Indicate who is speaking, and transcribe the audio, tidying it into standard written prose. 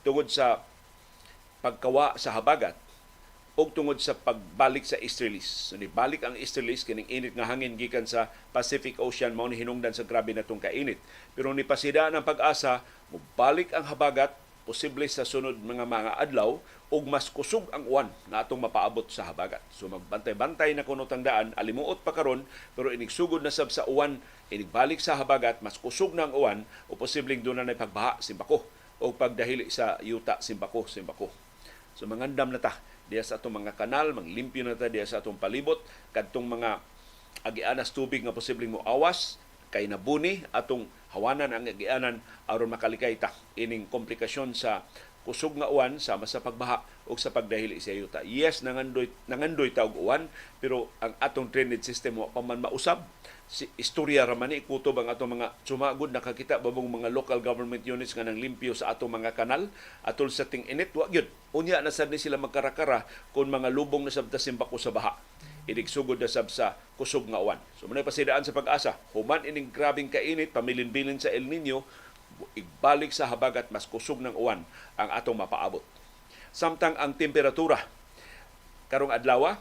Speaker 1: tungod sa pagkawa sa habagat o tungod sa pagbalik sa easterlies. So, balik ang easterlies, kining init nga hangin gikan sa Pacific Ocean, mao ni hinungdan sa grabe natong kainit. Pero ni pasida ng pag-asa, mubalik ang habagat, posible sa sunod mga adlaw, ug mas kusog ang uwan na atong mapaabot sa habagat. So magbantay-bantay na kuno tangdaan, alimuot pa karon, pero inigsugod na sab sa uwan, inigbalik sa habagat, mas kusog na ang uwan, o posibleng doon na pagbaha, simbako, o pagdahili sa yuta, simbako. So mangandam na ta diya sa atong mga kanal, manglimpyo na ta diya sa atong palibot, kadtong mga agianas tubig nga posibleng moawas, kay nabuni atong hawanan ang agianan aron makalikay ta ining komplikasyon sa kusog nga uwan sama sa pagbaha o sa pagdahili sa yuta. Yes, nangandoy ta og uwan, pero ang atong drainage system wa pa man mausab. Si istorya ra man ni kutob ang atong mga sumagod nakakita babong mga local government units nga nang limpyo sa atong mga kanal atol sa ting-init wa gyud. Unya na sad ni sila magkarakara kung mga lubong na sabta simbako sa baha. Idigsugod na sab sa kusog nga uwan. So manay pasidaan sa pag-asa. Human ining grabing kainit, pamilin-bilin sa El Nino, ibalik sa habagat mas kusog ng uwan ang atong mapaabot. Samtang ang temperatura karong adlaw